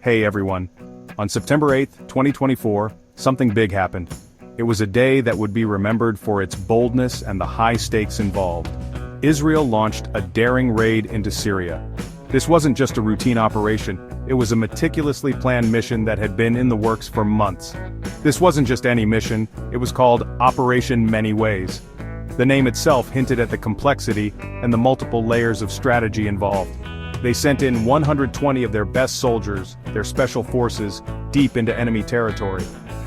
Hey everyone. On September 8, 2024, something big happened. It was a day that would be remembered for its boldness and the high stakes involved. Israel launched a daring raid into Syria. This wasn't just a routine operation, it was a meticulously planned mission that had been in the works for months. This wasn't just any mission, it was called Operation Many Ways. The name itself hinted at the complexity and the multiple layers of strategy involved. They sent in 120 of their best soldiers, their special forces, deep into enemy territory.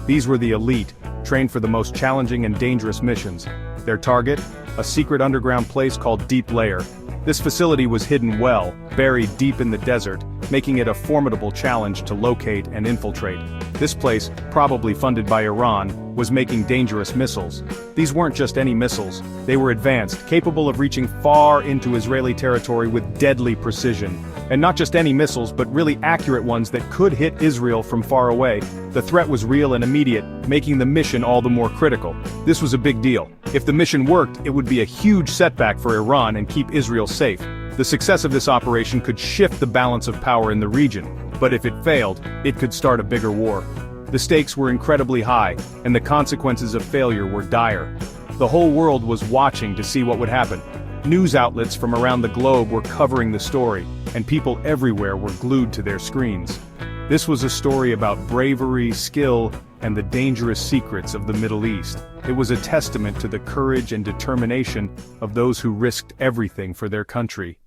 These were the elite, trained for the most challenging and dangerous missions. Their target? A secret underground place called Deep Layer. This facility was hidden well, buried deep in the desert, making it a formidable challenge to locate and infiltrate. This place, probably funded by Iran, was making dangerous missiles. These weren't just any missiles, they were advanced, capable of reaching far into Israeli territory with deadly precision. And not just any missiles, but really accurate ones that could hit Israel from far away. The threat was real and immediate, making the mission all the more critical. This was a big deal. If the mission worked, it would be a huge setback for Iran and keep Israel safe. The success of this operation could shift the balance of power in the region, but if it failed, it could start a bigger war. The stakes were incredibly high, and the consequences of failure were dire. The whole world was watching to see what would happen. News outlets from around the globe were covering the story, and people everywhere were glued to their screens. This was a story about bravery, skill, and the dangerous secrets of the Middle East. It was a testament to the courage and determination of those who risked everything for their country.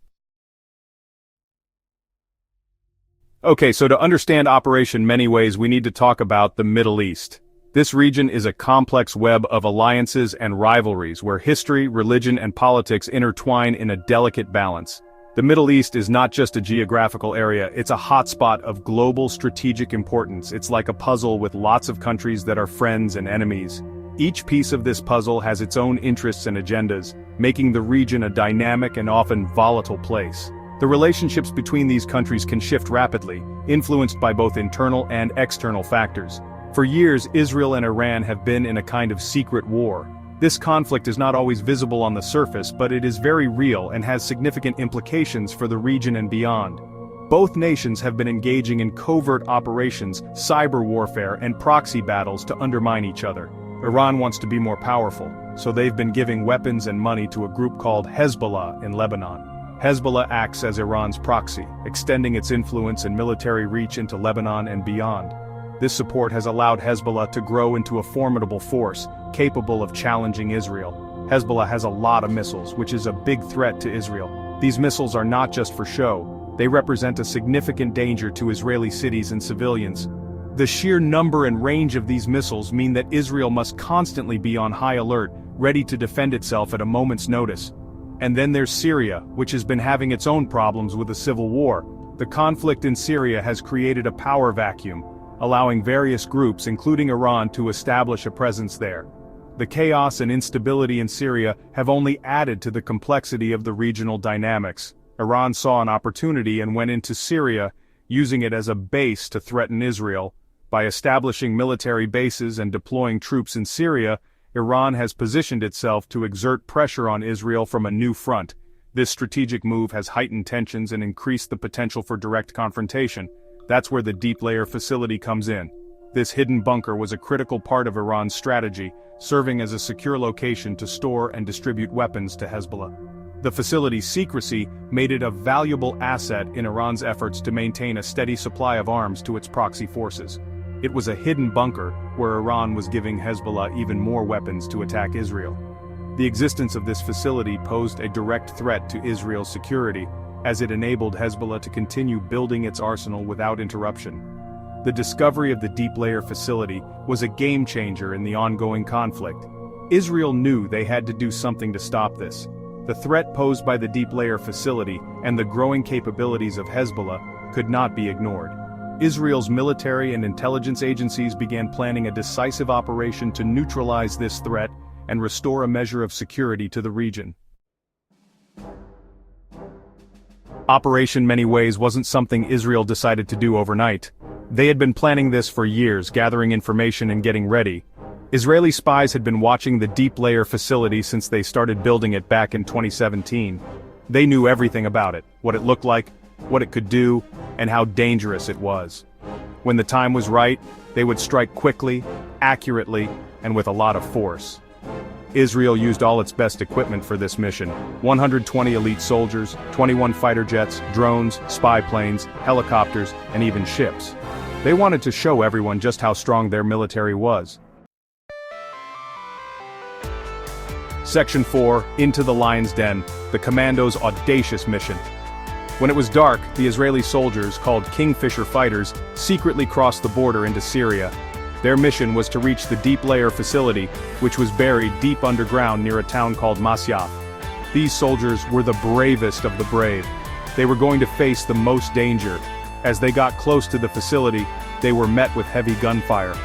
Okay, so to understand Operation Many Ways, we need to talk about the Middle East. This region is a complex web of alliances and rivalries where history, religion, and politics intertwine in a delicate balance. The Middle East is not just a geographical area, it's a hotspot of global strategic importance. It's like a puzzle with lots of countries that are friends and enemies. Each piece of this puzzle has its own interests and agendas, making the region a dynamic and often volatile place. The relationships between these countries can shift rapidly, influenced by both internal and external factors. For years, Israel and Iran have been in a kind of secret war. This conflict is not always visible on the surface, but it is very real and has significant implications for the region and beyond. Both nations have been engaging in covert operations, cyber warfare, and proxy battles to undermine each other. Iran wants to be more powerful, so they've been giving weapons and money to a group called Hezbollah in Lebanon. Hezbollah acts as Iran's proxy, extending its influence and military reach into Lebanon and beyond. This support has allowed Hezbollah to grow into a formidable force, capable of challenging Israel. Hezbollah has a lot of missiles, which is a big threat to Israel. These missiles are not just for show, they represent a significant danger to Israeli cities and civilians. The sheer number and range of these missiles mean that Israel must constantly be on high alert, ready to defend itself at a moment's notice. And then there's Syria, which has been having its own problems with a civil war. The conflict in Syria has created a power vacuum, allowing various groups, including Iran, to establish a presence there. The chaos and instability in Syria have only added to the complexity of the regional dynamics. Iran saw an opportunity and went into Syria, using it as a base to threaten Israel. By establishing military bases and deploying troops in Syria, Iran has positioned itself to exert pressure on Israel from a new front. This strategic move has heightened tensions and increased the potential for direct confrontation. That's where the Deep Layer facility comes in. This hidden bunker was a critical part of Iran's strategy, serving as a secure location to store and distribute weapons to Hezbollah. The facility's secrecy made it a valuable asset in Iran's efforts to maintain a steady supply of arms to its proxy forces. It was a hidden bunker where Iran was giving Hezbollah even more weapons to attack Israel. The existence of this facility posed a direct threat to Israel's security, as it enabled Hezbollah to continue building its arsenal without interruption. The discovery of the Deep Layer facility was a game-changer in the ongoing conflict. Israel knew they had to do something to stop this. The threat posed by the Deep Layer facility and the growing capabilities of Hezbollah could not be ignored. Israel's military and intelligence agencies began planning a decisive operation to neutralize this threat and restore a measure of security to the region. Operation Many Ways wasn't something Israel decided to do overnight. They had been planning this for years, gathering information and getting ready. Israeli spies had been watching the Deep Layer facility since they started building it back in 2017. They knew everything about it, what it looked like, what it could do, and how dangerous it was. When the time was right, they would strike quickly, accurately, and with a lot of force. Israel used all its best equipment for this mission: 120 elite soldiers, 21 fighter jets, drones, spy planes, helicopters, and even ships. They wanted to show everyone just how strong their military was. Section 4, Into the Lion's Den, the Commandos' audacious mission. When it was dark, the Israeli soldiers, called Kingfisher fighters, secretly crossed the border into Syria. Their mission was to reach the Deep Layer facility, which was buried deep underground near a town called Masyaf. These soldiers were the bravest of the brave. They were going to face the most danger. As they got close to the facility, they were met with heavy gunfire.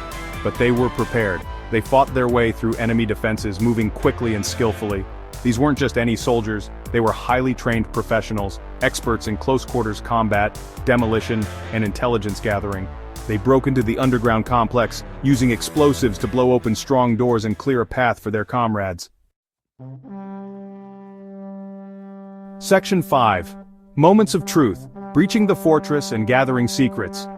But they were prepared. They fought their way through enemy defenses, moving quickly and skillfully. These weren't just any soldiers, they were highly trained professionals, experts in close-quarters combat, demolition, and intelligence gathering. They broke into the underground complex, using explosives to blow open strong doors and clear a path for their comrades. Section 5. Moments of Truth, Breaching the Fortress and Gathering Secrets.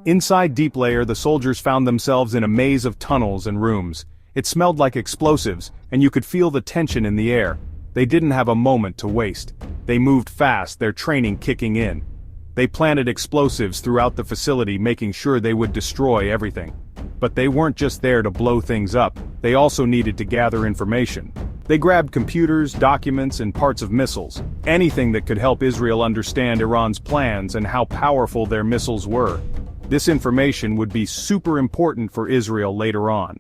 Inside Deep Layer, the soldiers found themselves in a maze of tunnels and rooms. It smelled like explosives, and you could feel the tension in the air. They didn't have a moment to waste. They moved fast, their training kicking in. They planted explosives throughout the facility, making sure they would destroy everything. But they weren't just there to blow things up, they also needed to gather information. They grabbed computers, documents, and parts of missiles. Anything that could help Israel understand Iran's plans and how powerful their missiles were. This information would be super important for Israel later on.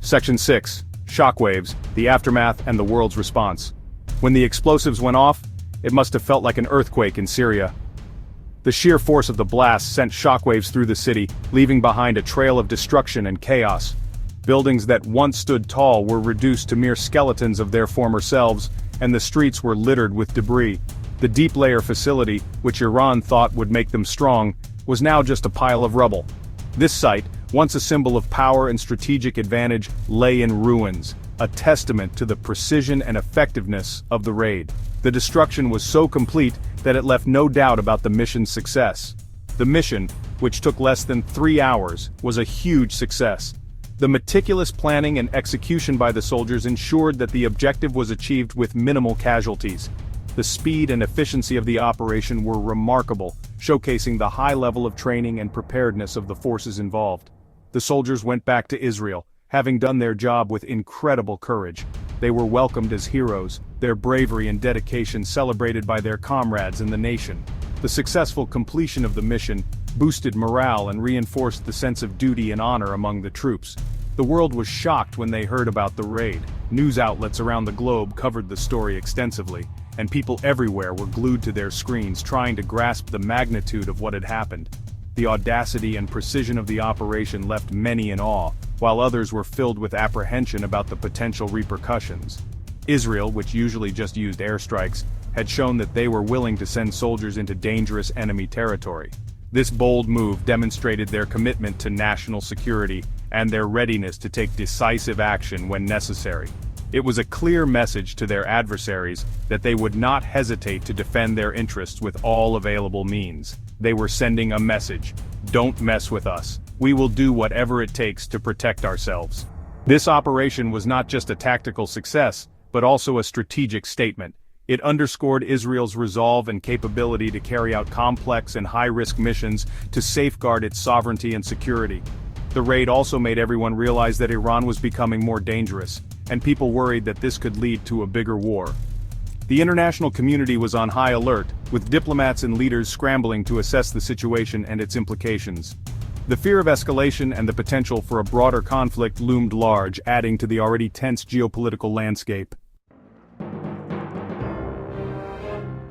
Section 6. Shockwaves, the Aftermath and the World's Response. When the explosives went off, it must have felt like an earthquake in Syria. The sheer force of the blast sent shockwaves through the city, leaving behind a trail of destruction and chaos. Buildings that once stood tall were reduced to mere skeletons of their former selves, and the streets were littered with debris. The Deep Layer facility, which Iran thought would make them strong, was now just a pile of rubble. This site, once a symbol of power and strategic advantage, lay in ruins, a testament to the precision and effectiveness of the raid. The destruction was so complete that it left no doubt about the mission's success. The mission, which took less than 3 hours, was a huge success. The meticulous planning and execution by the soldiers ensured that the objective was achieved with minimal casualties. The speed and efficiency of the operation were remarkable, showcasing the high level of training and preparedness of the forces involved. The soldiers went back to Israel, having done their job with incredible courage. They were welcomed as heroes, their bravery and dedication celebrated by their comrades in the nation. The successful completion of the mission boosted morale and reinforced the sense of duty and honor among the troops. The world was shocked when they heard about the raid. News outlets around the globe covered the story extensively, and people everywhere were glued to their screens trying to grasp the magnitude of what had happened. The audacity and precision of the operation left many in awe, while others were filled with apprehension about the potential repercussions. Israel, which usually just used airstrikes, had shown that they were willing to send soldiers into dangerous enemy territory. This bold move demonstrated their commitment to national security and their readiness to take decisive action when necessary. It was a clear message to their adversaries that they would not hesitate to defend their interests with all available means. They were sending a message: don't mess with us. We will do whatever it takes to protect ourselves. This operation was not just a tactical success, but also a strategic statement. It underscored Israel's resolve and capability to carry out complex and high-risk missions to safeguard its sovereignty and security. The raid also made everyone realize that Iran was becoming more dangerous, and people worried that this could lead to a bigger war. The international community was on high alert, with diplomats and leaders scrambling to assess the situation and its implications. The fear of escalation and the potential for a broader conflict loomed large, adding to the already tense geopolitical landscape.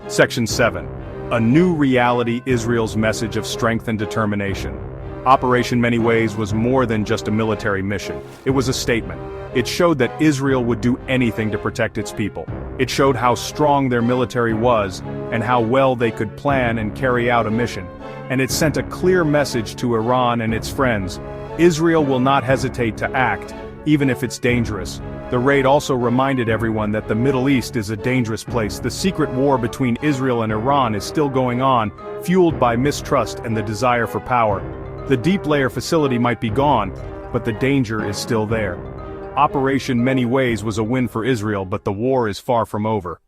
Section 7. A New Reality: Israel's Message of Strength and Determination. Operation Many Ways was more than just a military mission. It was a statement. It showed that Israel would do anything to protect its people. It showed how strong their military was, and how well they could plan and carry out a mission. And it sent a clear message to Iran and its friends: Israel will not hesitate to act, even if it's dangerous. The raid also reminded everyone that the Middle East is a dangerous place. The secret war between Israel and Iran is still going on, fueled by mistrust and the desire for power. The deep layer facility might be gone, but the danger is still there. Operation Many Ways was a win for Israel, but the war is far from over.